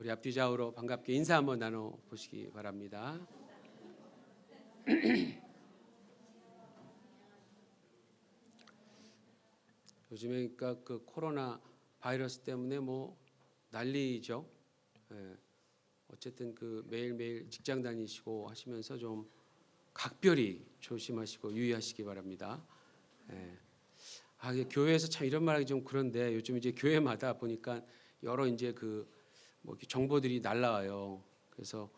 우리 앞뒤 좌우로 반갑게 인사 한번 나눠 보시기 바랍니다. 요즘에 그러니까 그 코로나 바이러스 때문에 뭐 난리죠. 예. 어쨌든 그 매일매일 직장 다니시고 하시면서 좀 각별히 조심하시고 유의하시기 바랍니다. 예. 이게 교회에서 참 이런 말하기 좀 그런데 요즘 이제 교회마다 보니까 여러 이제 그 뭐 정보들이 날라와요. 그래서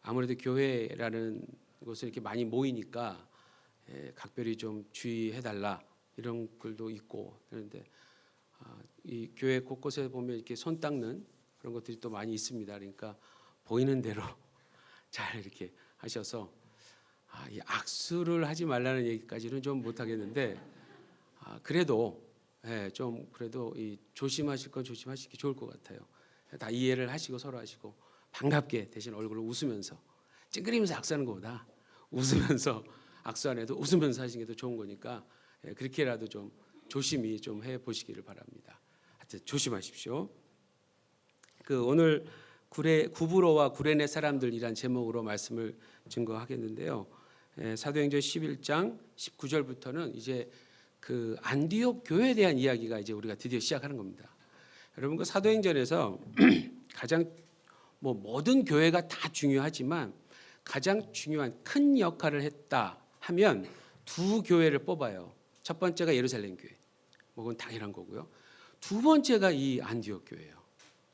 아무래도 교회라는 곳에 이렇게 많이 모이니까 각별히 좀 주의해달라 이런 글도 있고 그런데 이 교회 곳곳에 보면 이렇게 손 닦는 그런 것들이 또 많이 있습니다. 그러니까 보이는 대로 잘 이렇게 하셔서 이 악수를 하지 말라는 얘기까지는 좀 못하겠는데 그래도 좀 그래도 이 조심하실 건 조심하시기 좋을 것 같아요. 다 이해를 하시고 서로 하시고 반갑게 대신 얼굴을 웃으면서 찡그리면서 악수하는 것보다 웃으면서 악수 안 해도 웃으면서 하시는 게 더 좋은 거니까 그렇게라도 좀 조심히 좀 해 보시기를 바랍니다. 하여튼 조심하십시오. 그 오늘 구브로와 구레네 사람들이란 제목으로 말씀을 증거하겠는데요. 사도행전 11장 19절부터는 이제 그 안디옥 교회에 대한 이야기가 이제 우리가 드디어 시작하는 겁니다. 여러분 그 사도행전에서 가장 뭐 모든 교회가 다 중요하지만 가장 중요한 큰 역할을 했다 하면 두 교회를 뽑아요. 첫 번째가 예루살렘 교회, 뭐 그건 당연한 거고요. 두 번째가 이 안디옥 교회예요.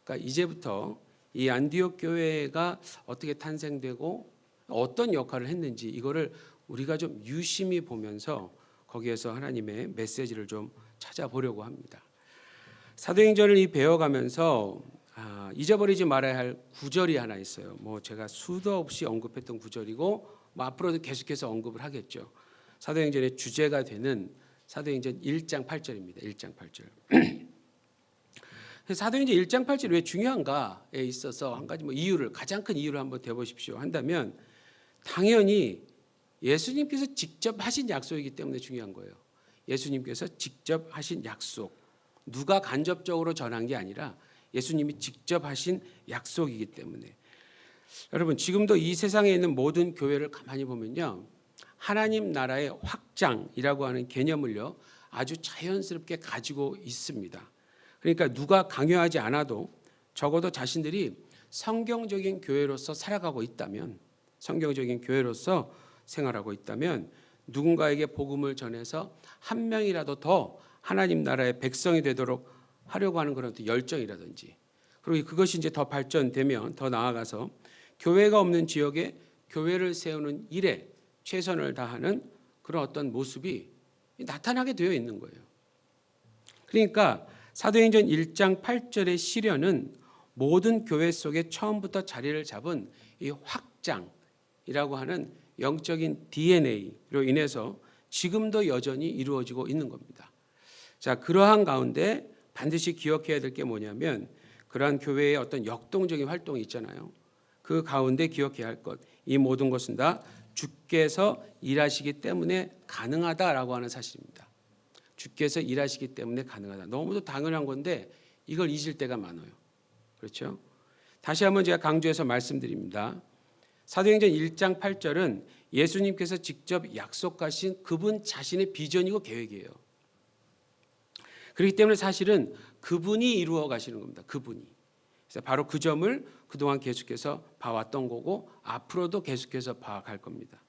그러니까 이제부터 이 안디옥 교회가 어떻게 탄생되고 어떤 역할을 했는지 이거를 우리가 좀 유심히 보면서 거기에서 하나님의 메시지를 좀 찾아보려고 합니다. 사도행전을 배워가면서 잊어버리지 말아야 할 구절이 하나 있어요. 뭐 제가 수도 없이 언급했던 구절이고 뭐 앞으로도 계속해서 언급을 하겠죠. 사도행전의 주제가 되는 사도행전 1장 8절입니다. 1장 8절. 사도행전 1장 8절이 왜 중요한가에 있어서 한 가지 뭐 이유를 가장 큰 이유를 한번 대보십시오 한다면 당연히 예수님께서 직접 하신 약속이기 때문에 중요한 거예요. 예수님께서 직접 하신 약속. 누가 간접적으로 전한 게 아니라 예수님이 직접 하신 약속이기 때문에 여러분 지금도 이 세상에 있는 모든 교회를 가만히 보면요. 하나님 나라의 확장이라고 하는 개념을요. 아주 자연스럽게 가지고 있습니다. 그러니까 누가 강요하지 않아도 적어도 자신들이 성경적인 교회로서 살아가고 있다면 성경적인 교회로서 생활하고 있다면 누군가에게 복음을 전해서 한 명이라도 더 하나님 나라의 백성이 되도록 하려고 하는 그런 열정이라든지 그리고 그것이 이제 더 발전되면 더 나아가서 교회가 없는 지역에 교회를 세우는 일에 최선을 다하는 그런 어떤 모습이 나타나게 되어 있는 거예요. 그러니까 사도행전 1장 8절의 시련은 모든 교회 속에 처음부터 자리를 잡은 이 확장이라고 하는 영적인 DNA로 인해서 지금도 여전히 이루어지고 있는 겁니다. 자, 그러한 가운데 반드시 기억해야 될 게 뭐냐면 그러한 교회의 어떤 역동적인 활동이 있잖아요. 그 가운데 기억해야 할 것, 이 모든 것은 다 주께서 일하시기 때문에 가능하다라고 하는 사실입니다. 주께서 일하시기 때문에 가능하다. 너무도 당연한 건데 이걸 잊을 때가 많아요. 그렇죠? 다시 한번 제가 강조해서 말씀드립니다. 사도행전 1장 8절은 예수님께서 직접 약속하신 그분 자신의 비전이고 계획이에요. 그렇기 때문에 사실은 그분이 이루어 가시는 겁니다. 그분이. 그래서 바로 그 점을 그동안 계속해서 봐왔던 거고 앞으로도 계속해서 봐갈 겁니다.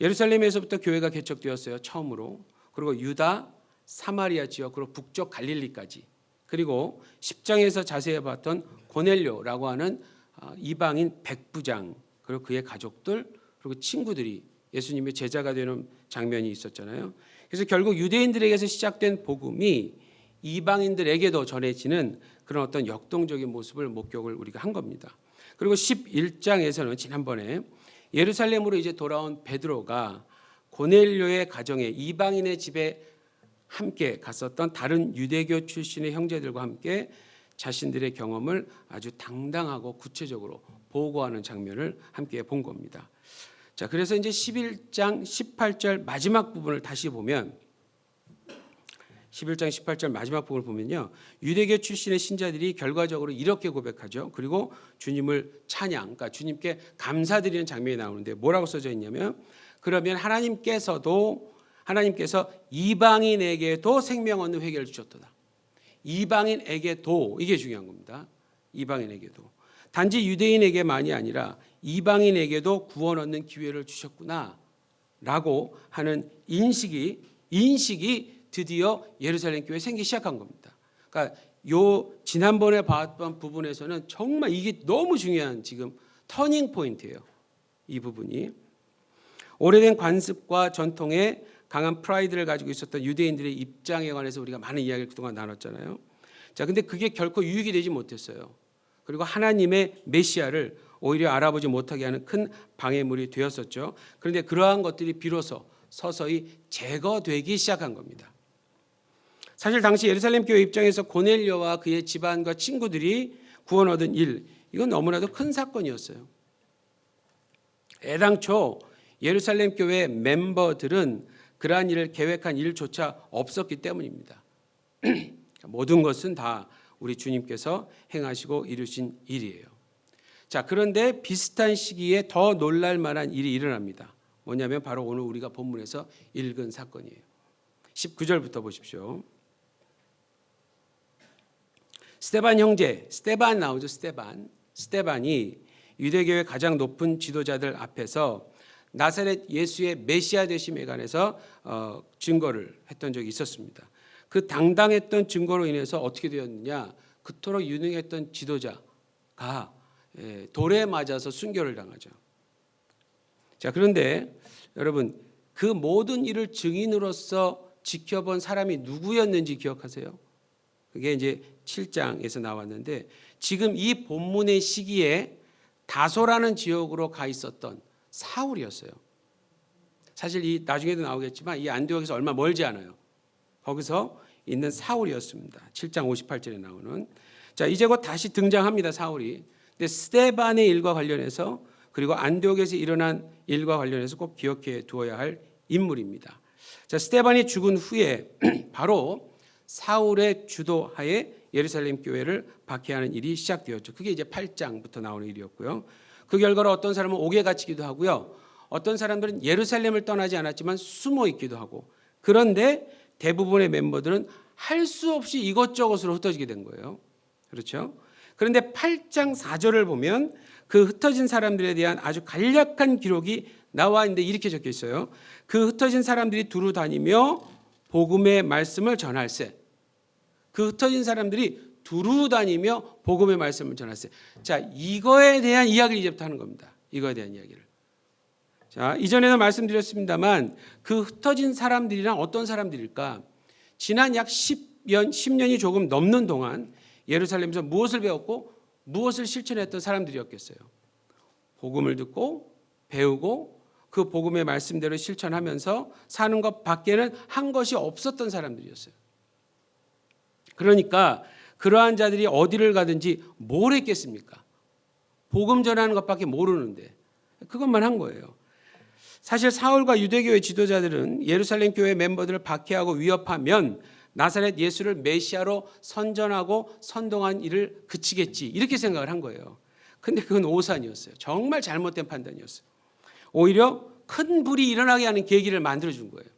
예루살렘에서부터 교회가 개척되었어요. 처음으로. 그리고 유다, 사마리아 지역, 그리고 북쪽 갈릴리까지. 그리고 10장에서 자세히 봤던 고넬료라고 하는 이방인 백부장 그리고 그의 가족들 그리고 친구들이 예수님의 제자가 되는 장면이 있었잖아요. 그래서 결국 유대인들에게서 시작된 복음이 이방인들에게도 전해지는 그런 어떤 역동적인 모습을 목격을 우리가 한 겁니다. 그리고 11장에서는 지난번에 예루살렘으로 이제 돌아온 베드로가 고넬료의 가정에 이방인의 집에 함께 갔었던 다른 유대교 출신의 형제들과 함께 자신들의 경험을 아주 당당하고 구체적으로 보고하는 장면을 함께 본 겁니다. 자, 그래서 이제 11장 18절 마지막 부분을 다시 보면 11장 18절 마지막 부분을 보면요. 유대교 출신의 신자들이 결과적으로 이렇게 고백하죠. 그리고 주님을 찬양, 그러니까 주님께 감사드리는 장면이 나오는데 뭐라고 써져 있냐면 그러면 하나님께서 이방인에게도 생명 얻는 회개를 주셨도다. 이방인에게도, 이게 중요한 겁니다. 이방인에게도. 단지 유대인에게만이 아니라 이방인에게도 구원 얻는 기회를 주셨구나 라고 하는 인식이 드디어 예루살렘 교회에 생기기 시작한 겁니다. 그러니까 요 지난번에 봤던 부분에서는 정말 이게 너무 중요한 지금 터닝 포인트예요. 이 부분이 오래된 관습과 전통에 강한 프라이드를 가지고 있었던 유대인들의 입장에 관해서 우리가 많은 이야기를 그동안 나눴잖아요. 자, 근데 그게 결코 유익이 되지 못했어요. 그리고 하나님의 메시아를 오히려 알아보지 못하게 하는 큰 방해물이 되었었죠. 그런데 그러한 것들이 비로소 서서히 제거되기 시작한 겁니다. 사실 당시 예루살렘 교회 입장에서 고넬료와 그의 집안과 친구들이 구원 얻은 일, 이건 너무나도 큰 사건이었어요. 애당초 예루살렘 교회 멤버들은 그러한 일을 계획한 일조차 없었기 때문입니다. 모든 것은 다 우리 주님께서 행하시고 이루신 일이에요. 자, 그런데 비슷한 시기에 더 놀랄 만한 일이 일어납니다. 뭐냐면 바로 오늘 우리가 본문에서 읽은 사건이에요. 19절부터 보십시오. 스데반 형제, 스데반 나오죠. 스데반이 유대교회 가장 높은 지도자들 앞에서 나사렛 예수의 메시아 되심에 관해서 증거를 했던 적이 있었습니다. 그 당당했던 증거로 인해서 어떻게 되었느냐? 그토록 유능했던 지도자가 돌에 맞아서 순교를 당하죠. 자, 그런데 여러분 그 모든 일을 증인으로서 지켜본 사람이 누구였는지 기억하세요? 그게 이제 7장에서 나왔는데 지금 이 본문의 시기에 다소라는 지역으로 가 있었던 사울이었어요. 사실 이 나중에도 나오겠지만 이 안디옥에서 얼마 멀지 않아요. 거기서 있는 사울이었습니다. 7장 58절에 나오는. 자, 이제 곧 다시 등장합니다. 사울이. 근데 스데반의 일과 관련해서 그리고 안디옥에서 일어난 일과 관련해서 꼭 기억해 두어야 할 인물입니다. 자, 스데반이 죽은 후에 바로 사울의 주도하에 예루살렘 교회를 박해하는 일이 시작되었죠. 그게 이제 8장부터 나오는 일이었고요. 그 결과로 어떤 사람은 옥에 갇히기도 하고요. 어떤 사람들은 예루살렘을 떠나지 않았지만 숨어 있기도 하고. 그런데 대부분의 멤버들은 할 수 없이 이것저것으로 흩어지게 된 거예요. 그렇죠? 그런데 8장 4절을 보면 그 흩어진 사람들에 대한 아주 간략한 기록이 나와 있는데 이렇게 적혀 있어요. 그 흩어진 사람들이 두루 다니며 복음의 말씀을 전할세. 그 흩어진 사람들이 두루 다니며 복음의 말씀을 전할세. 자, 이거에 대한 이야기를 이제부터 하는 겁니다. 이거에 대한 이야기를. 자, 이전에도 말씀드렸습니다만 그 흩어진 사람들이란 어떤 사람들일까? 지난 약 10년이 조금 넘는 동안 예루살렘에서 무엇을 배웠고 무엇을 실천했던 사람들이었겠어요? 복음을 듣고 배우고 그 복음의 말씀대로 실천하면서 사는 것 밖에는 한 것이 없었던 사람들이었어요. 그러니까 그러한 자들이 어디를 가든지 뭘 했겠습니까? 복음 전하는 것밖에 모르는데 그것만 한 거예요. 사실 사울과 유대교의 지도자들은 예루살렘 교회 멤버들을 박해하고 위협하면 나사렛 예수를 메시아로 선전하고 선동한 일을 그치겠지 이렇게 생각을 한 거예요. 근데 그건 오산이었어요. 정말 잘못된 판단이었어요. 오히려 큰 불이 일어나게 하는 계기를 만들어준 거예요.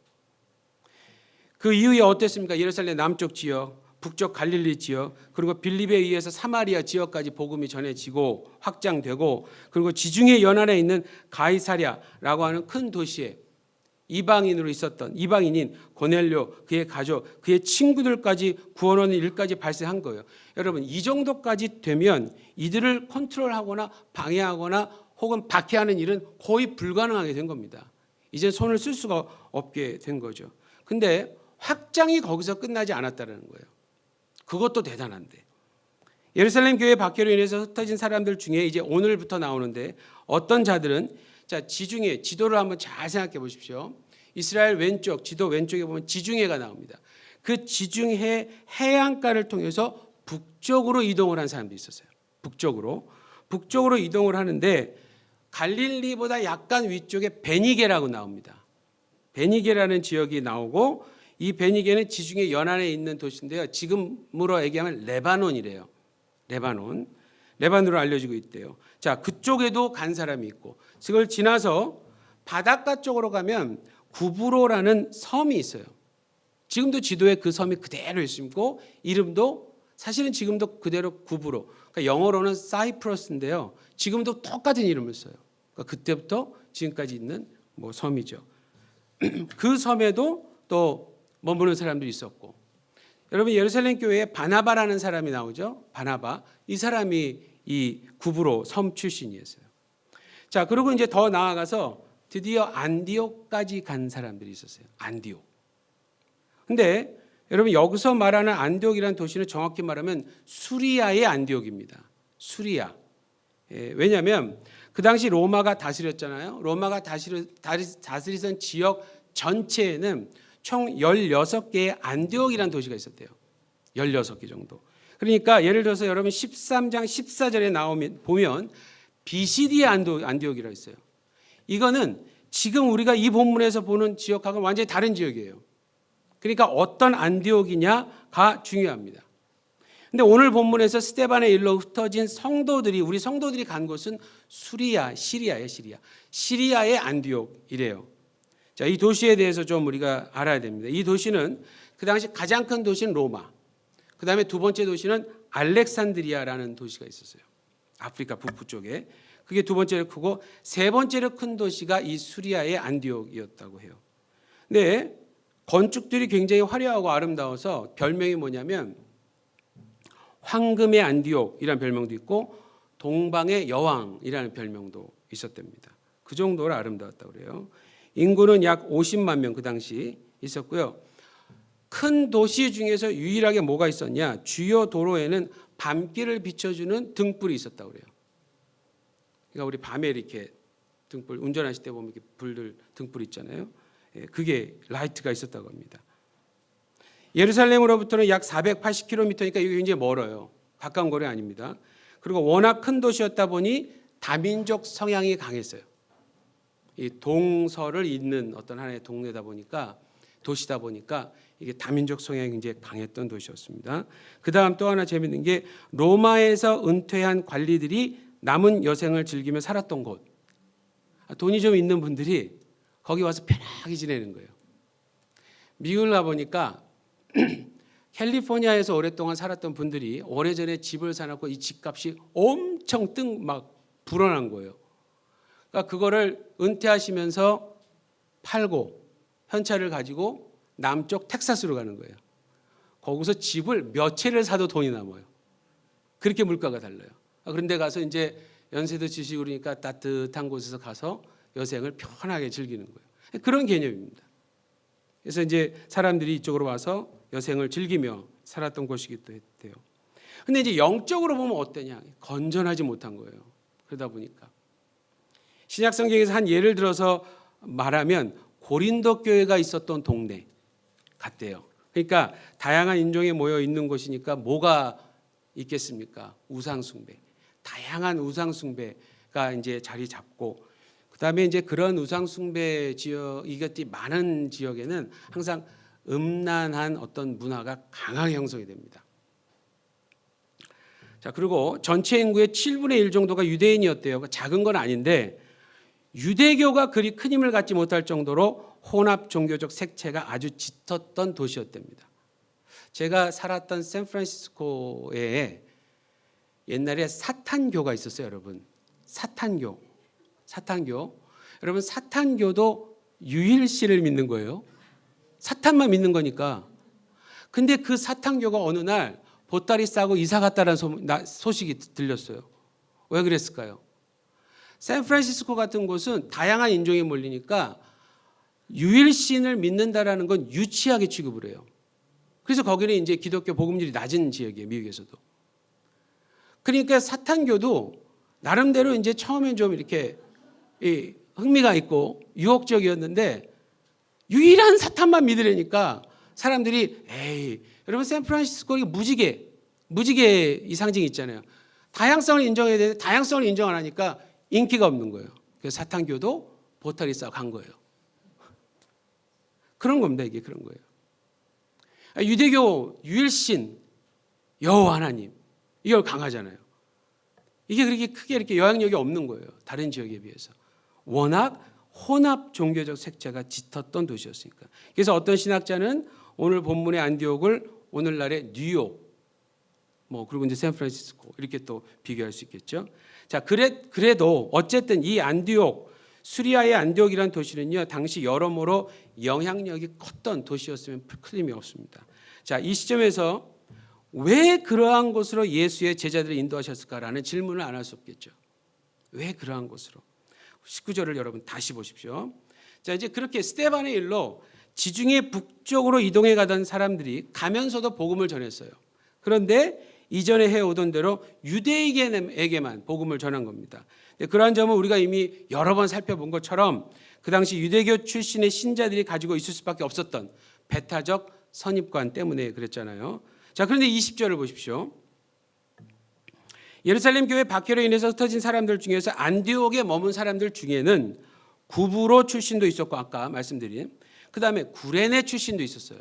그 이후에 어땠습니까? 예루살렘 남쪽 지역, 북쪽 갈릴리 지역, 그리고 빌립에 의해서 사마리아 지역까지 복음이 전해지고 확장되고, 그리고 지중해 연안에 있는 가이사랴라고 하는 큰 도시에 이방인으로 있었던 이방인인 고넬료, 그의 가족, 그의 친구들까지 구원하는 일까지 발생한 거예요. 여러분, 이 정도까지 되면 이들을 컨트롤하거나 방해하거나 혹은 박해하는 일은 거의 불가능하게 된 겁니다. 이제 손을 쓸 수가 없게 된 거죠. 근데 확장이 거기서 끝나지 않았다는 거예요. 그것도 대단한데. 예루살렘 교회 박해로 인해서 흩어진 사람들 중에 이제 오늘부터 나오는데 어떤 자들은 자, 지중해, 지도를 한번 잘 생각해 보십시오. 이스라엘 왼쪽, 지도 왼쪽에 보면 지중해가 나옵니다. 그 지중해 해안가를 통해서 북쪽으로 이동을 한 사람도 있었어요. 북쪽으로 이동을 하는데 갈릴리보다 약간 위쪽에 베니게라고 나옵니다. 베니게라는 지역이 나오고 이 베니게는 지중해 연안에 있는 도시인데요. 지금으로 얘기하면 레바논이래요. 레바논으로 알려지고 있대요. 자, 그쪽에도 간 사람이 있고, 그걸 지나서 바닷가 쪽으로 가면 구브로라는 섬이 있어요. 지금도 지도에 그 섬이 그대로 있고 이름도 사실은 지금도 그대로 구브로. 그러니까 영어로는 사이프러스인데요. 지금도 똑같은 이름을 써요. 그러니까 그때부터 지금까지 있는 섬이죠. 그 섬에도 또 머무는 사람들이 있었고, 여러분 예루살렘 교회에 바나바라는 사람이 나오죠. 바나바. 이 사람이 이 구브로 섬 출신이었어요. 자, 그리고 이제 더 나아가서 드디어 안디옥까지 간 사람들이 있었어요. 안디옥. 근데 여러분 여기서 말하는 안디옥이라는 도시는 정확히 말하면 수리아의 안디옥입니다. 수리아. 왜냐하면 그 당시 로마가 다스렸잖아요. 로마가 다스리던 지역 전체에는 총 16개의 안디옥이라는 도시가 있었대요. 16개 정도. 그러니까 예를 들어서 여러분 13장 14절에 보면 비시디의 안디옥이라고 있어요. 이거는 지금 우리가 이 본문에서 보는 지역하고는 완전히 다른 지역이에요. 그러니까 어떤 안디옥이냐가 중요합니다. 근데 오늘 본문에서 스데반의 일로 흩어진 성도들이, 우리 성도들이 간 곳은 시리아의 안디옥이래요. 자, 이 도시에 대해서 좀 우리가 알아야 됩니다. 이 도시는 그 당시 가장 큰 도시는 로마, 그 다음에 두 번째 도시는 알렉산드리아라는 도시가 있었어요. 아프리카 북부 쪽에. 그게 두 번째로 크고, 세 번째로 큰 도시가 이 수리아의 안디옥이었다고 해요. 근데 건축들이 굉장히 화려하고 아름다워서 별명이 뭐냐면 황금의 안디옥이라는 별명도 있고 동방의 여왕이라는 별명도 있었답니다. 그 정도로 아름다웠다고 그래요. 인구는 약 50만 명 그 당시 있었고요. 큰 도시 중에서 유일하게 뭐가 있었냐? 주요 도로에는 밤길을 비춰주는 등불이 있었다고 그래요. 그러니까 우리 밤에 이렇게 등불 운전하실 때 보면 이렇게 등불 있잖아요. 그게 라이트가 있었다고 합니다. 예루살렘으로부터는 약 480km니까 이게 굉장히 멀어요. 가까운 거리 아닙니다. 그리고 워낙 큰 도시였다 보니 다민족 성향이 강했어요. 이 동서를 잇는 어떤 하나의 동네다 보니까, 도시다 보니까 이게 다민족 성향이 굉장히 강했던 도시였습니다. 그 다음 또 하나 재밌는 게 로마에서 은퇴한 관리들이 남은 여생을 즐기며 살았던 곳. 돈이 좀 있는 분들이 거기 와서 편하게 지내는 거예요. 미국을 가보니까 캘리포니아에서 오랫동안 살았던 분들이 오래전에 집을 사놓고 이 집값이 엄청 막 불어난 거예요. 그러니까 그거를 은퇴하시면서 팔고 현찰을 가지고 남쪽 텍사스로 가는 거예요. 거기서 집을 몇 채를 사도 돈이 남아요. 그렇게 물가가 달라요. 그런데 가서 이제 연세도 지시고 그러니까 따뜻한 곳에서 가서 여생을 편하게 즐기는 거예요. 그런 개념입니다. 그래서 이제 사람들이 이쪽으로 와서 여생을 즐기며 살았던 곳이기도 했대요. 근데 이제 영적으로 보면 어떠냐? 건전하지 못한 거예요. 그러다 보니까 신약 성경에서 한 예를 들어서 말하면 고린도 교회가 있었던 동네 같대요. 그러니까 다양한 인종이 모여 있는 곳이니까 뭐가 있겠습니까? 우상 숭배. 다양한 우상 숭배가 이제 자리 잡고, 그다음에 이제 그런 우상 숭배 지역, 이것들이 많은 지역에는 항상 음란한 어떤 문화가 강하게 형성이 됩니다. 자, 그리고 전체 인구의 7분의 1 정도가 유대인이었대요. 작은 건 아닌데 유대교가 그리 큰 힘을 갖지 못할 정도로 혼합 종교적 색채가 아주 짙었던 도시였답니다. 제가 살았던 샌프란시스코에 옛날에 사탄교가 있었어요, 여러분. 사탄교. 여러분, 사탄교도 유일신을 믿는 거예요. 사탄만 믿는 거니까. 근데 그 사탄교가 어느 날 보따리 싸고 이사 갔다는 소식이 들렸어요. 왜 그랬을까요? 샌프란시스코 같은 곳은 다양한 인종이 몰리니까 유일신을 믿는다라는 건 유치하게 취급을 해요. 그래서 거기는 이제 기독교 복음률이 낮은 지역이에요, 미국에서도. 그러니까 사탄교도 나름대로 이제 처음엔 좀 이렇게 흥미가 있고 유혹적이었는데 유일한 사탄만 믿으려니까 사람들이 여러분 샌프란시스코 무지개 이 상징이 있잖아요. 다양성을 인정해야 되는데 다양성을 인정 안 하니까 인기가 없는 거예요. 그래서 사탄교도 보따리 싸고 간 거예요. 그런 겁니다. 이게 그런 거예요. 유대교 유일신 여호와 하나님, 이게 강하잖아요. 이게 그렇게 크게 이렇게 영향력이 없는 거예요. 다른 지역에 비해서. 워낙 혼합 종교적 색채가 짙었던 도시였으니까. 그래서 어떤 신학자는 오늘 본문의 안디옥을 오늘날의 뉴욕, 그리고 이제 샌프란시스코 이렇게 또 비교할 수 있겠죠. 자, 그래도 어쨌든 이 안디옥, 수리아의 안디옥이라는 도시는요, 당시 여러모로 영향력이 컸던 도시였으면 틀림이 없습니다. 자, 이 시점에서 왜 그러한 곳으로 예수의 제자들을 인도하셨을까라는 질문을 안 할 수 없겠죠. 왜 그러한 곳으로? 19절을 여러분 다시 보십시오. 자, 이제 그렇게 스데반의 일로 지중해 북쪽으로 이동해 가던 사람들이 가면서도 복음을 전했어요. 그런데 이전에 해오던 대로 유대인에게만 복음을 전한 겁니다. 그러한 점은 우리가 이미 여러 번 살펴본 것처럼 그 당시 유대교 출신의 신자들이 가지고 있을 수밖에 없었던 배타적 선입관 때문에 그랬잖아요. 자, 그런데 20절을 보십시오. 예루살렘 교회 박해로 인해서 흩어진 사람들 중에서 안디옥에 머문 사람들 중에는 구브로 출신도 있었고, 아까 말씀드린 그 다음에 구레네 출신도 있었어요.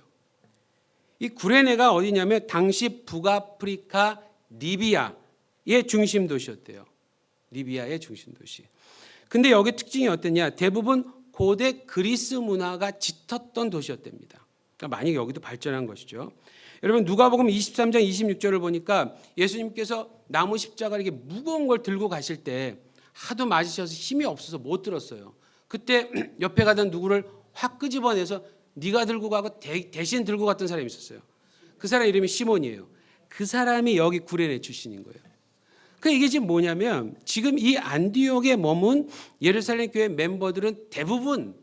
이 구레네가 어디냐면 당시 북아프리카 리비아의 중심 도시였대요. 리비아의 중심 도시. 근데 여기 특징이 어땠냐? 대부분 고대 그리스 문화가 짙었던 도시였답니다. 그러니까 만약에 여기도 발전한 것이죠. 여러분 누가복음 23장 26절을 보니까 예수님께서 나무 십자가 이렇게 무거운 걸 들고 가실 때 하도 맞으셔서 힘이 없어서 못 들었어요. 그때 옆에 가던 누구를 확 끄집어내서 네가 들고 가고 대신 들고 갔던 사람이 있었어요. 그 사람 이름이 시몬이에요. 그 사람이 여기 구레네 출신인 거예요. 그러니까 이게 지금 뭐냐면 지금 이 안디옥에 머문 예루살렘 교회 멤버들은 대부분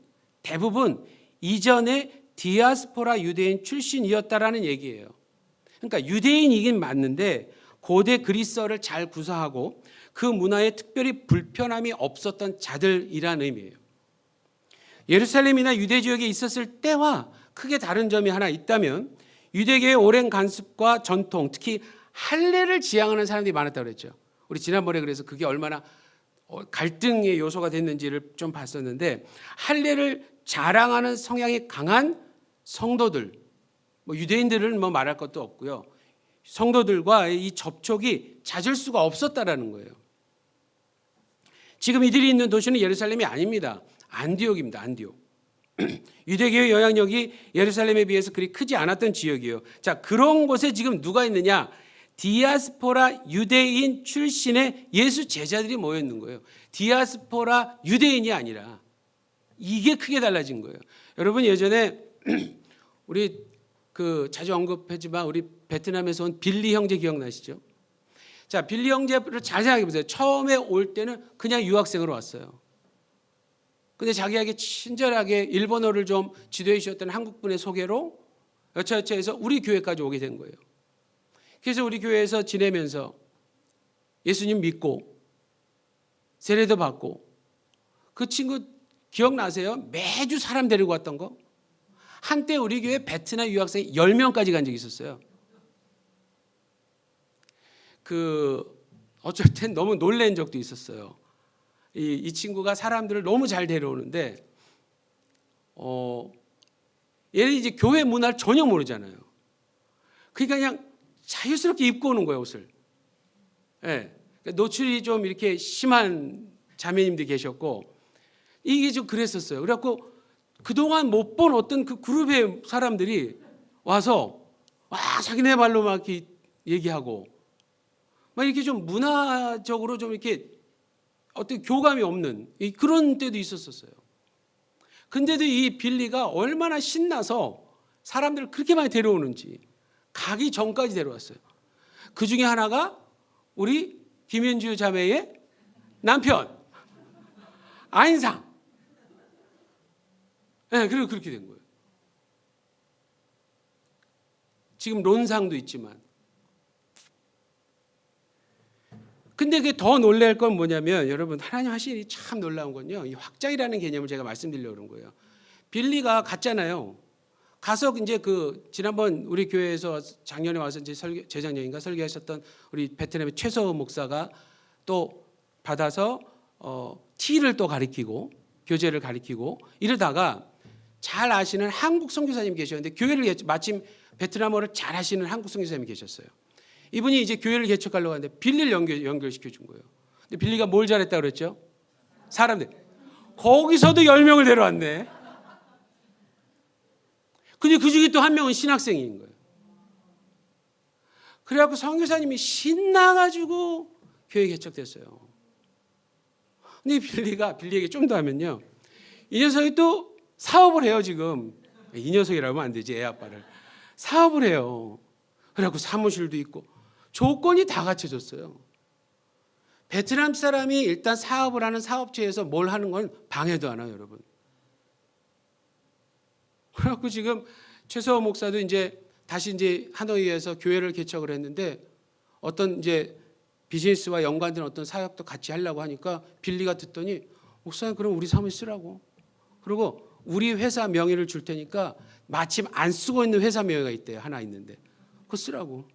이전에 디아스포라 유대인 출신이었다라는 얘기예요. 그러니까 유대인이긴 맞는데 고대 그리스어를 잘 구사하고 그 문화에 특별히 불편함이 없었던 자들이라는 의미예요. 예루살렘이나 유대 지역에 있었을 때와 크게 다른 점이 하나 있다면 유대교의 오랜 관습과 전통, 특히 할례를 지향하는 사람들이 많았다고 그랬죠. 우리 지난번에 그래서 그게 얼마나 갈등의 요소가 됐는지를 좀 봤었는데 할례를 자랑하는 성향이 강한 성도들, 유대인들은 말할 것도 없고요. 성도들과 이 접촉이 잦을 수가 없었다라는 거예요. 지금 이들이 있는 도시는 예루살렘이 아닙니다. 안디옥입니다. 안디옥. 유대교의 영향력이 예루살렘에 비해서 그리 크지 않았던 지역이에요. 자, 그런 곳에 지금 누가 있느냐? 디아스포라 유대인 출신의 예수 제자들이 모여 있는 거예요. 디아스포라 유대인이 아니라 이게 크게 달라진 거예요. 여러분 예전에 우리 자주 언급하지만 우리 베트남에서 온 빌리 형제 기억나시죠? 자, 빌리 형제를 잘 생각해 보세요. 처음에 올 때는 그냥 유학생으로 왔어요. 근데 자기에게 친절하게 일본어를 좀 지도해 주셨던 한국분의 소개로 여차여차해서 우리 교회까지 오게 된 거예요. 그래서 우리 교회에서 지내면서 예수님 믿고 세례도 받고 그 친구 기억나세요? 매주 사람 데리고 왔던 거? 한때 우리 교회 베트남 유학생이 10명까지 간 적이 있었어요. 어쩔 땐 너무 놀란 적도 있었어요. 이 친구가 사람들을 너무 잘 데려오는데 얘는 이제 교회 문화를 전혀 모르잖아요. 그러니까 그냥 자유스럽게 입고 오는 거예요, 옷을. 네. 노출이 좀 이렇게 심한 자매님들이 계셨고 이게 좀 그랬었어요. 그래갖고 그동안 못 본 어떤 그 그룹의 사람들이 와서 자기네 말로 막 이렇게 얘기하고 막 이렇게 좀 문화적으로 좀 이렇게 어떤 교감이 없는 그런 때도 있었어요. 근데도 이 빌리가 얼마나 신나서 사람들을 그렇게 많이 데려오는지 가기 전까지 데려왔어요. 그 중에 하나가 우리 김현주 자매의 남편 안상. 네, 그리고 그렇게 된 거예요. 지금 론상도 있지만. 근데 그게 더 놀랄 건 뭐냐면 여러분 하나님 하시는 일이 참 놀라운 건요. 이 확장이라는 개념을 제가 말씀드리려고 그런 거예요. 빌리가 갔잖아요. 가서 이제 지난번 우리 교회에서 작년에 와서 이제 재작년인가 설교하셨던 우리 베트남의 최서 목사가 또 받아서 T를 또 가리키고 교제를 가리키고 이러다가 잘 아시는 한국 선교사님 계셨는데 교회를 마침 베트남어를 잘 하시는 한국 선교사님이 계셨어요. 이분이 이제 교회를 개척하려고 하는데 빌리를 연결시켜 준 거예요. 근데 빌리가 뭘 잘했다고 그랬죠? 사람들. 거기서도 10명을 데려왔네. 근데 그 중에 또 한 명은 신학생인 거예요. 그래갖고 선교사님이 신나가지고 교회 개척됐어요. 근데 빌리에게 좀 더 하면요, 이 녀석이 또 사업을 해요. 지금 이 녀석이라면 안 되지, 애 아빠를. 사업을 해요. 그래갖고 사무실도 있고 조건이 다 갖춰졌어요. 베트남 사람이 일단 사업을 하는 사업체에서 뭘 하는 건 방해도 안 해요, 여러분. 그래갖고 지금 최서호 목사도 이제 다시 이제 하노이에서 교회를 개척을 했는데 어떤 이제 비즈니스와 연관된 어떤 사역도 같이 하려고 하니까 빌리가 듣더니 목사님 그럼 우리 사무실 쓰라고. 그리고 우리 회사 명의를 줄 테니까 마침 안 쓰고 있는 회사 명의가 있대요. 하나 있는데 그거 쓰라고.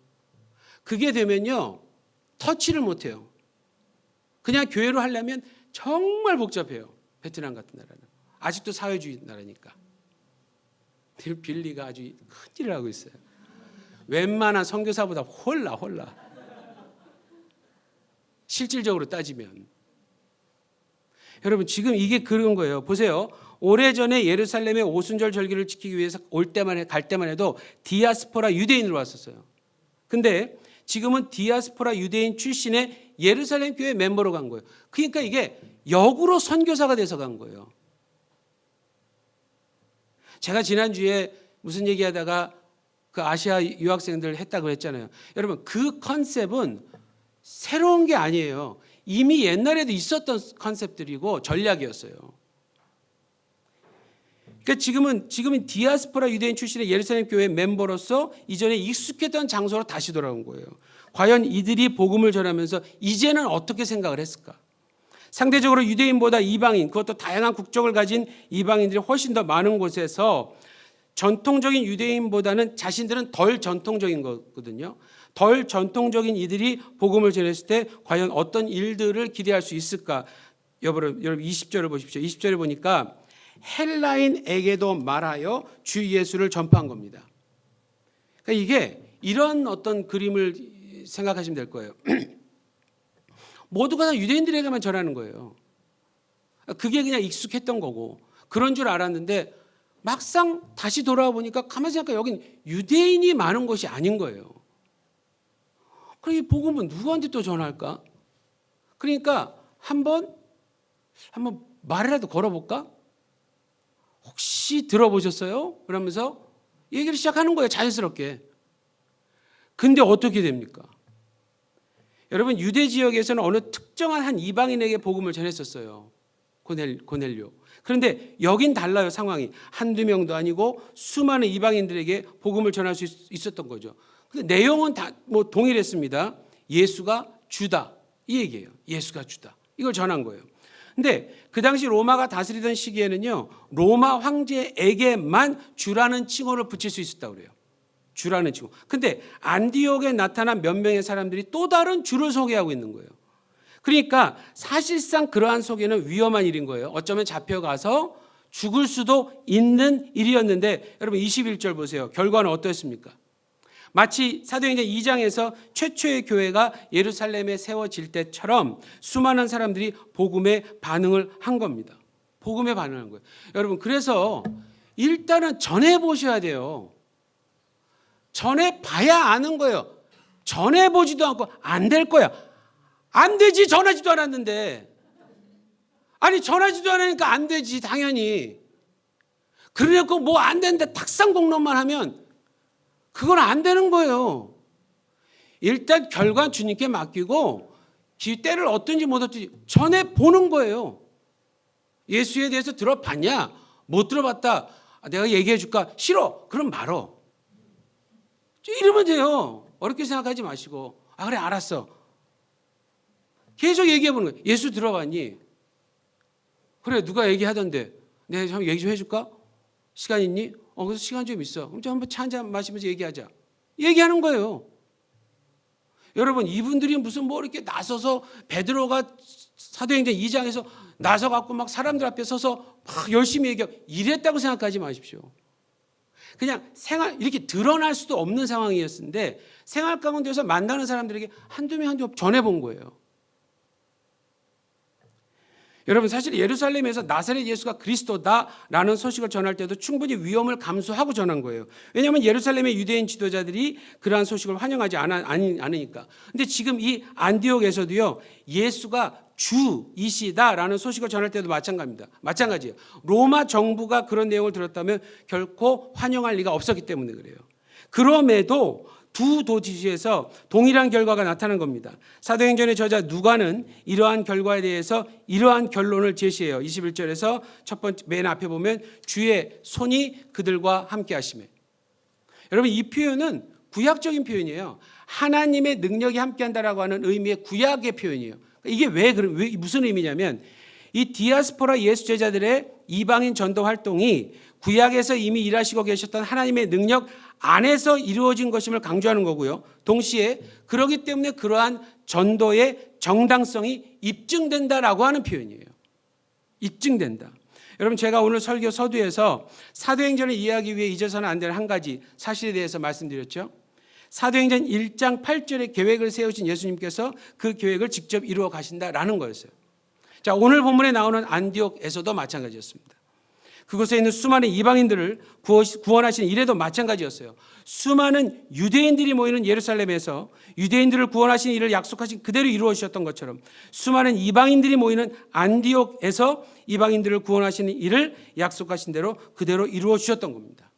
그게 되면요 터치를 못해요. 그냥 교회로 하려면 정말 복잡해요. 베트남 같은 나라는. 아직도 사회주의 나라니까. 빌리가 아주 큰 일을 하고 있어요. 웬만한 선교사보다 홀라. 실질적으로 따지면. 여러분 지금 이게 그런 거예요. 보세요. 오래전에 예루살렘의 오순절 절기를 지키기 위해서 갈 때만 해도 디아스포라 유대인으로 왔었어요. 근데 지금은 디아스포라 유대인 출신의 예루살렘 교회 멤버로 간 거예요. 그러니까 이게 역으로 선교사가 돼서 간 거예요. 제가 지난주에 무슨 얘기하다가 그 아시아 유학생들 했다고 했잖아요. 여러분 그 컨셉은 새로운 게 아니에요. 이미 옛날에도 있었던 컨셉들이고 전략이었어요. 그러니까 지금은 디아스포라 유대인 출신의 예루살렘 교회 멤버로서 이전에 익숙했던 장소로 다시 돌아온 거예요. 과연 이들이 복음을 전하면서 이제는 어떻게 생각을 했을까? 상대적으로 유대인보다 이방인, 그것도 다양한 국적을 가진 이방인들이 훨씬 더 많은 곳에서 전통적인 유대인보다는 자신들은 덜 전통적인 거거든요. 덜 전통적인 이들이 복음을 전했을 때 과연 어떤 일들을 기대할 수 있을까? 여러분 20절을 보십시오. 20절에 보니까 헬라인에게도 말하여 주 예수를 전파한 겁니다. 그러니까 이게 이런 어떤 그림을 생각하시면 될 거예요. 모두가 다 유대인들에게만 전하는 거예요. 그게 그냥 익숙했던 거고 그런 줄 알았는데 막상 다시 돌아와 보니까 가만히 생각하니까 여긴 유대인이 많은 곳이 아닌 거예요. 그럼 이 복음은 누구한테 또 전할까? 그러니까 한번 말이라도 걸어볼까? 혹시 들어보셨어요? 그러면서 얘기를 시작하는 거예요. 자연스럽게. 근데 어떻게 됩니까? 여러분 유대 지역에서는 어느 특정한 한 이방인에게 복음을 전했었어요. 고넬료. 그런데 여긴 달라요. 상황이. 한두 명도 아니고 수많은 이방인들에게 복음을 전할 수 있었던 거죠. 근데 내용은 다 동일했습니다. 예수가 주다. 이 얘기예요. 예수가 주다. 이걸 전한 거예요. 근데 그 당시 로마가 다스리던 시기에는요. 로마 황제에게만 주라는 칭호를 붙일 수 있었다고 그래요. 주라는 칭호. 근데 안디옥에 나타난 몇 명의 사람들이 또 다른 주를 소개하고 있는 거예요. 그러니까 사실상 그러한 소개는 위험한 일인 거예요. 어쩌면 잡혀가서 죽을 수도 있는 일이었는데 여러분 21절 보세요. 결과는 어떻습니까? 마치 사도행전 2장에서 최초의 교회가 예루살렘에 세워질 때처럼 수많은 사람들이 복음에 반응을 한 겁니다. 복음에 반응한 거예요. 여러분 그래서 일단은 전해보셔야 돼요. 전해봐야 아는 거예요. 전해보지도 않고 안 될 거야. 안 되지. 전하지도 않았는데. 아니 전하지도 않으니까 안 되지 당연히. 그래놓고 뭐 안 되는데 탁상공론만 하면 그건 안 되는 거예요. 일단 결과 주님께 맡기고 때를 얻든지 못 얻든지 전해보는 거예요. 예수에 대해서 들어봤냐? 못 들어봤다. 내가 얘기해 줄까? 싫어. 그럼 말어. 이러면 돼요. 어렵게 생각하지 마시고 그래 알았어. 계속 얘기해 보는 거예요. 예수 들어봤니? 그래 누가 얘기하던데 내가 한번 얘기 좀 해줄까? 시간 있니? 그래서 시간 좀 있어. 그럼 좀 한번 차 한잔 마시면서 얘기하자. 얘기하는 거예요. 여러분 이분들이 무슨 이렇게 나서서 베드로가 사도행전 2장에서 나서 갖고 막 사람들 앞에 서서 막 열심히 얘기하고 이랬다고 생각하지 마십시오. 그냥 생활 이렇게 드러날 수도 없는 상황이었는데 생활 가운데서 만나는 사람들에게 한두 명 전해본 거예요. 여러분 사실 예루살렘에서 나사렛 예수가 그리스도다라는 소식을 전할 때도 충분히 위험을 감수하고 전한 거예요. 왜냐하면 예루살렘의 유대인 지도자들이 그러한 소식을 환영하지 않으니까. 근데 지금 이 안디옥에서도요, 예수가 주이시다라는 소식을 전할 때도 마찬가지예요. 로마 정부가 그런 내용을 들었다면 결코 환영할 리가 없었기 때문에 그래요. 그럼에도 두 도시에서 동일한 결과가 나타난 겁니다. 사도행전의 저자 누가는 이러한 결과에 대해서 이러한 결론을 제시해요. 21절에서 첫 번째 맨 앞에 보면 주의 손이 그들과 함께 하시매. 여러분 이 표현은 구약적인 표현이에요. 하나님의 능력이 함께 한다라고 하는 의미의 구약의 표현이에요. 이게 왜 무슨 의미냐면 이 디아스포라 예수 제자들의 이방인 전도 활동이 구약에서 이미 일하시고 계셨던 하나님의 능력 안에서 이루어진 것임을 강조하는 거고요. 동시에 그러기 때문에 그러한 전도의 정당성이 입증된다라고 하는 표현이에요. 입증된다. 여러분 제가 오늘 설교 서두에서 사도행전을 이해하기 위해 잊어서는 안 될 한 가지 사실에 대해서 말씀드렸죠. 사도행전 1장 8절에 계획을 세우신 예수님께서 그 계획을 직접 이루어 가신다라는 거였어요. 자, 오늘 본문에 나오는 안디옥에서도 마찬가지였습니다. 그곳에 있는 수많은 이방인들을 구원하신 일에도 마찬가지였어요. 수많은 유대인들이 모이는 예루살렘에서 유대인들을 구원하신 일을 약속하신 그대로 이루어지셨던 것처럼 수많은 이방인들이 모이는 안디옥에서 이방인들을 구원하시는 일을 약속하신 대로 그대로 이루어주셨던 겁니다.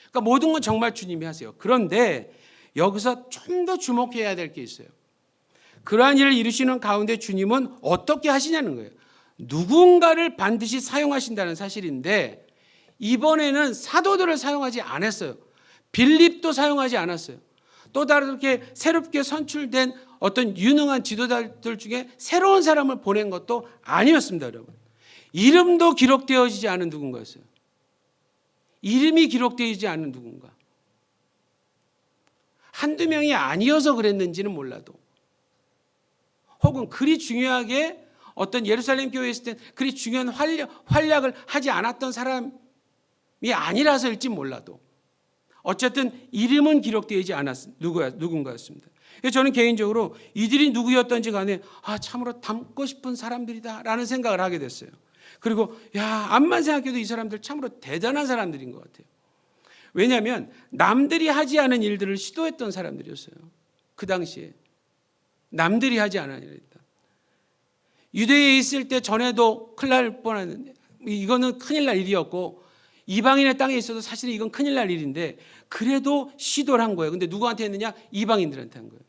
그러니까 모든 건 정말 주님이 하세요. 그런데 여기서 좀 더 주목해야 될 게 있어요. 그러한 일을 이루시는 가운데 주님은 어떻게 하시냐는 거예요. 누군가를 반드시 사용하신다는 사실인데 이번에는 사도들을 사용하지 않았어요. 빌립도 사용하지 않았어요. 또 다르게 새롭게 선출된 어떤 유능한 지도자들 중에 새로운 사람을 보낸 것도 아니었습니다. 여러분. 이름도 기록되어지지 않은 누군가였어요. 이름이 기록되어지지 않은 누군가. 한두 명이 아니어서 그랬는지는 몰라도 혹은 그리 중요하게 어떤 예루살렘 교회에 있을 때 그리 중요한 활약을 하지 않았던 사람이 아니라서일지 몰라도 어쨌든 이름은 기록되지 않았 누군가였습니다. 저는 개인적으로 이들이 누구였던지 간에 참으로 닮고 싶은 사람들이다라는 생각을 하게 됐어요. 그리고 암만 생각해도 이 사람들 참으로 대단한 사람들인 것 같아요. 왜냐하면 남들이 하지 않은 일들을 시도했던 사람들이었어요. 그 당시에 남들이 하지 않은 일이다. 유대에 있을 때 전에도 큰일 날 뻔했는데 이거는 큰일 날 일이었고 이방인의 땅에 있어도 사실은 이건 큰일 날 일인데 그래도 시도를 한 거예요. 근데 누구한테 했느냐? 이방인들한테 한 거예요.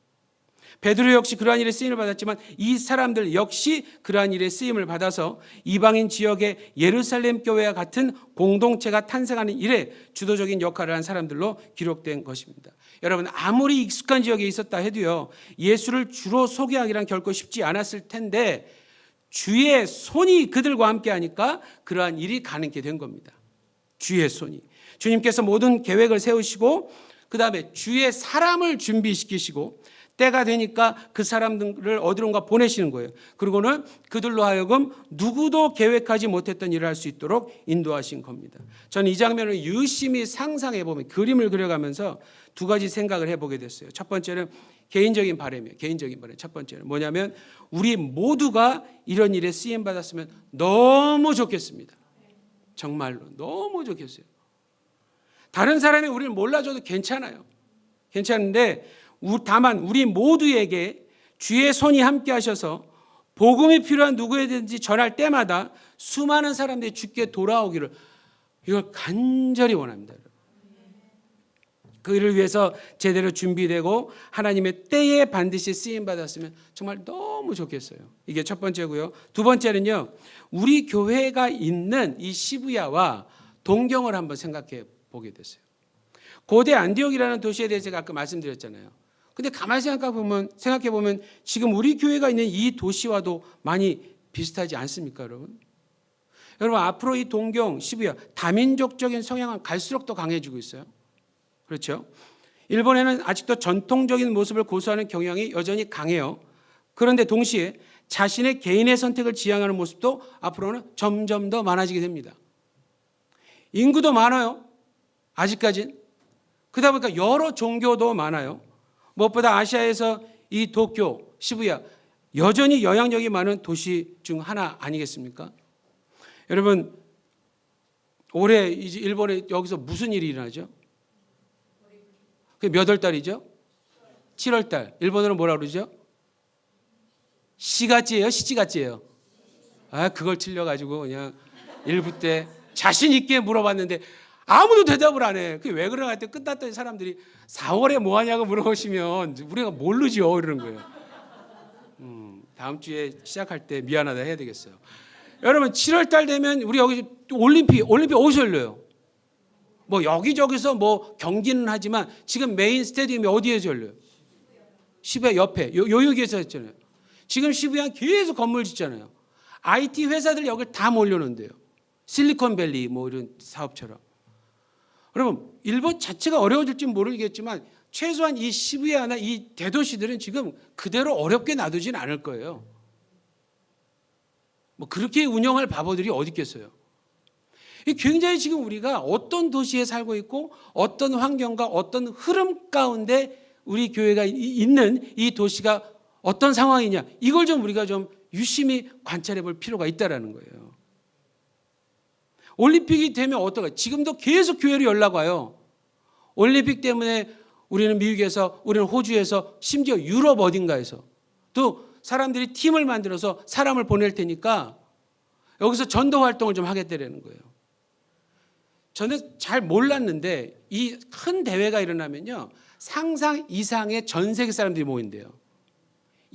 베드로 역시 그러한 일에 쓰임을 받았지만 이 사람들 역시 그러한 일에 쓰임을 받아서 이방인 지역의 예루살렘 교회와 같은 공동체가 탄생하는 일에 주도적인 역할을 한 사람들로 기록된 것입니다. 여러분 아무리 익숙한 지역에 있었다 해도요 예수를 주로 소개하기란 결코 쉽지 않았을 텐데 주의 손이 그들과 함께 하니까 그러한 일이 가능하게 된 겁니다. 주의 손이. 주님께서 모든 계획을 세우시고 그 다음에 주의 사람을 준비시키시고 때가 되니까 그 사람들을 어디론가 보내시는 거예요. 그리고는 그들로 하여금 누구도 계획하지 못했던 일을 할 수 있도록 인도하신 겁니다. 저는 이 장면을 유심히 상상해보면 그림을 그려가면서 두 가지 생각을 해보게 됐어요. 첫 번째는 개인적인 바람이에요. 개인적인 바람. 첫 번째는 뭐냐면 우리 모두가 이런 일에 쓰임받았으면 너무 좋겠습니다. 정말로 너무 좋겠어요. 다른 사람이 우리를 몰라줘도 괜찮아요. 괜찮은데 다만 우리 모두에게 주의 손이 함께 하셔서 복음이 필요한 누구에든지 전할 때마다 수많은 사람들이 주께 돌아오기를 이걸 간절히 원합니다. 그 일을 위해서 제대로 준비되고 하나님의 때에 반드시 쓰임받았으면 정말 너무 좋겠어요. 이게 첫 번째고요. 두 번째는요. 우리 교회가 있는 이 시부야와 동경을 한번 생각해 보게 됐어요. 고대 안디옥이라는 도시에 대해서 제가 아까 말씀드렸잖아요. 근데 가만히 생각해 보면 지금 우리 교회가 있는 이 도시와도 많이 비슷하지 않습니까, 여러분? 여러분 앞으로 이 동경, 시부야 다민족적인 성향은 갈수록 더 강해지고 있어요. 그렇죠? 일본에는 아직도 전통적인 모습을 고수하는 경향이 여전히 강해요. 그런데 동시에 자신의 개인의 선택을 지향하는 모습도 앞으로는 점점 더 많아지게 됩니다. 인구도 많아요. 아직까지는. 그러다 보니까 여러 종교도 많아요. 무엇보다 아시아에서 이 도쿄, 시부야 여전히 영향력이 많은 도시 중 하나 아니겠습니까? 여러분, 올해 이제 일본에 여기서 무슨 일이 일어나죠? 그게 몇 월 달이죠? 7월 달. 일본어로 뭐라 그러죠? 시가지예요? 시지가지예요? 그걸 틀려가지고 그냥 일부 때 자신 있게 물어봤는데 아무도 대답을 안 해. 그게 왜 그러나 했더니 끝났더니 사람들이 4월에 뭐 하냐고 물어보시면 우리가 모르죠 이러는 거예요. 다음 주에 시작할 때 미안하다 해야 되겠어요. 여러분 7월 달 되면 우리 여기 올림픽 어디서 열려요? 뭐 여기저기서 뭐 경기는 하지만 지금 메인 스테디움이 어디에서 열려요? 시부야 옆에 요요기에서 했잖아요. 지금 시부야 계속 건물 짓잖아요. IT 회사들 여기 다 몰려놓는데요. 실리콘밸리 뭐 이런 사업처럼. 여러분 일본 자체가 어려워질지 모르겠지만 최소한 이 시부야나 이 대도시들은 지금 그대로 어렵게 놔두진 않을 거예요. 뭐 그렇게 운영할 바보들이 어디 있겠어요. 굉장히 지금 우리가 어떤 도시에 살고 있고 어떤 환경과 어떤 흐름 가운데 우리 교회가 있는 이 도시가 어떤 상황이냐 이걸 좀 우리가 좀 유심히 관찰해 볼 필요가 있다라는 거예요. 올림픽이 되면 어떨까요? 지금도 계속 교회로 연락 와요. 올림픽 때문에 우리는 미국에서 우리는 호주에서 심지어 유럽 어딘가에서 또 사람들이 팀을 만들어서 사람을 보낼 테니까 여기서 전도 활동을 좀 하겠다라는 거예요. 저는 잘 몰랐는데 이 큰 대회가 일어나면요. 상상 이상의 전 세계 사람들이 모인대요.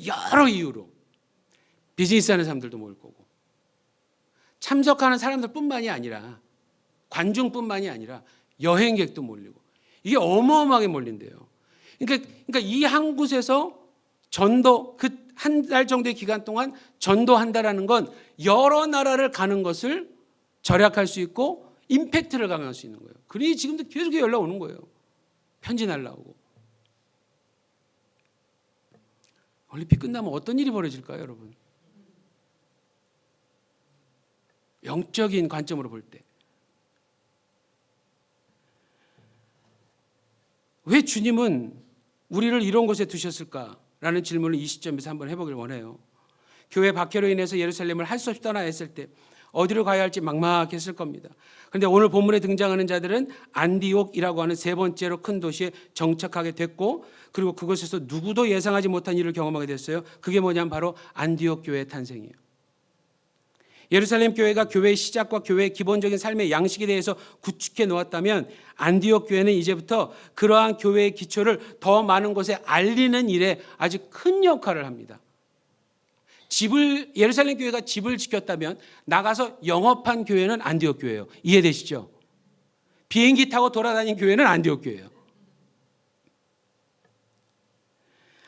여러 이유로. 비즈니스 하는 사람들도 모일 거고. 참석하는 사람들뿐만이 아니라 관중뿐만이 아니라 여행객도 몰리고. 이게 어마어마하게 몰린대요. 그러니까 이 한 곳에서 전도 그 한 달 정도의 기간 동안 전도한다라는 건 여러 나라를 가는 것을 절약할 수 있고 임팩트를 강화할 수 있는 거예요. 그러니 지금도 계속 연락 오는 거예요. 편지 날라오고. 올림픽 끝나면 어떤 일이 벌어질까요, 여러분? 영적인 관점으로 볼 때. 왜 주님은 우리를 이런 곳에 두셨을까라는 질문을 이 시점에서 한번 해보길 원해요. 교회 박해로 인해서 예루살렘을 할 수 없이 떠나 했을 때 어디로 가야 할지 막막했을 겁니다. 그런데 오늘 본문에 등장하는 자들은 안디옥이라고 하는 세 번째로 큰 도시에 정착하게 됐고 그리고 그곳에서 누구도 예상하지 못한 일을 경험하게 됐어요. 그게 뭐냐면 바로 안디옥 교회의 탄생이에요. 예루살렘 교회가 교회의 시작과 교회의 기본적인 삶의 양식에 대해서 구축해 놓았다면 안디옥 교회는 이제부터 그러한 교회의 기초를 더 많은 곳에 알리는 일에 아주 큰 역할을 합니다. 예루살렘 교회가 집을 지켰다면 나가서 영업한 교회는 안디옥 교회예요. 이해되시죠? 비행기 타고 돌아다닌 교회는 안디옥 교회예요.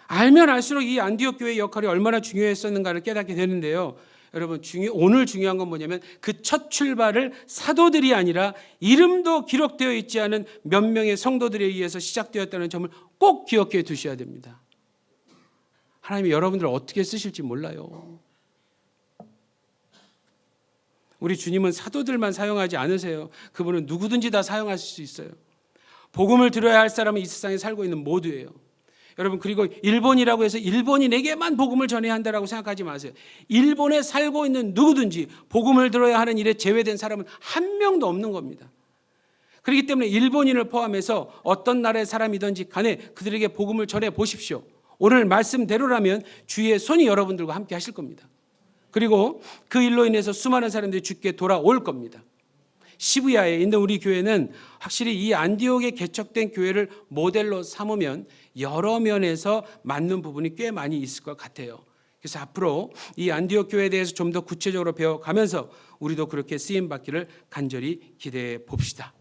알면 알수록 이 안디옥 교회의 역할이 얼마나 중요했었는가를 깨닫게 되는데요. 여러분 오늘 중요한 건 뭐냐면 그 첫 출발을 사도들이 아니라 이름도 기록되어 있지 않은 몇 명의 성도들에 의해서 시작되었다는 점을 꼭 기억해 두셔야 됩니다. 하나님이 여러분들을 어떻게 쓰실지 몰라요. 우리 주님은 사도들만 사용하지 않으세요. 그분은 누구든지 다 사용하실 수 있어요. 복음을 들어야 할 사람은 이 세상에 살고 있는 모두예요. 여러분 그리고 일본이라고 해서 일본인에게만 복음을 전해야 한다고 생각하지 마세요. 일본에 살고 있는 누구든지 복음을 들어야 하는 일에 제외된 사람은 한 명도 없는 겁니다. 그렇기 때문에 일본인을 포함해서 어떤 나라의 사람이든지 간에 그들에게 복음을 전해 보십시오. 오늘 말씀대로라면 주의 손이 여러분들과 함께 하실 겁니다. 그리고 그 일로 인해서 수많은 사람들이 주께 돌아올 겁니다. 시부야에 있는 우리 교회는 확실히 이 안디옥에 개척된 교회를 모델로 삼으면 여러 면에서 맞는 부분이 꽤 많이 있을 것 같아요. 그래서 앞으로 이 안디옥 교회에 대해서 좀 더 구체적으로 배워가면서 우리도 그렇게 쓰임받기를 간절히 기대해 봅시다.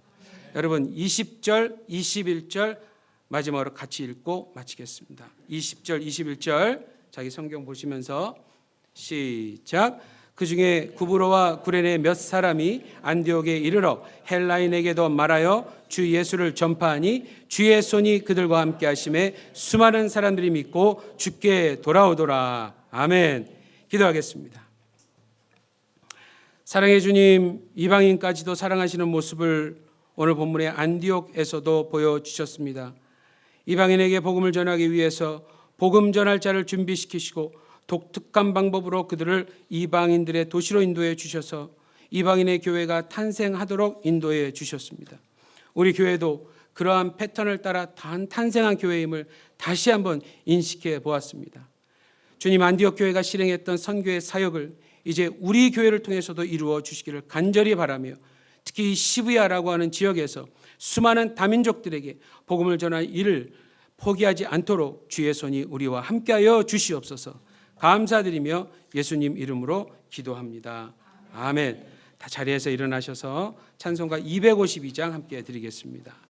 여러분 20절, 21절 마지막으로 같이 읽고 마치겠습니다. 20절, 21절 자기 성경 보시면서 시작. 그 중에 구브로와 구레네 몇 사람이 안디옥에 이르러 헬라인에게도 말하여 주 예수를 전파하니 주의 손이 그들과 함께 하심에 수많은 사람들이 믿고 주께 돌아오더라. 아멘. 기도하겠습니다. 사랑해 주님, 이방인까지도 사랑하시는 모습을 오늘 본문의 안디옥에서도 보여주셨습니다. 이방인에게 복음을 전하기 위해서 복음 전할 자를 준비시키시고 독특한 방법으로 그들을 이방인들의 도시로 인도해 주셔서 이방인의 교회가 탄생하도록 인도해 주셨습니다. 우리 교회도 그러한 패턴을 따라 탄생한 교회임을 다시 한번 인식해 보았습니다. 주님, 안디옥 교회가 실행했던 선교의 사역을 이제 우리 교회를 통해서도 이루어 주시기를 간절히 바라며, 특히 시부야라고 하는 지역에서 수많은 다민족들에게 복음을 전할 일을 포기하지 않도록 주의 손이 우리와 함께하여 주시옵소서. 감사드리며 예수님 이름으로 기도합니다. 아멘. 다 자리에서 일어나셔서 찬송가 252장 함께 드리겠습니다.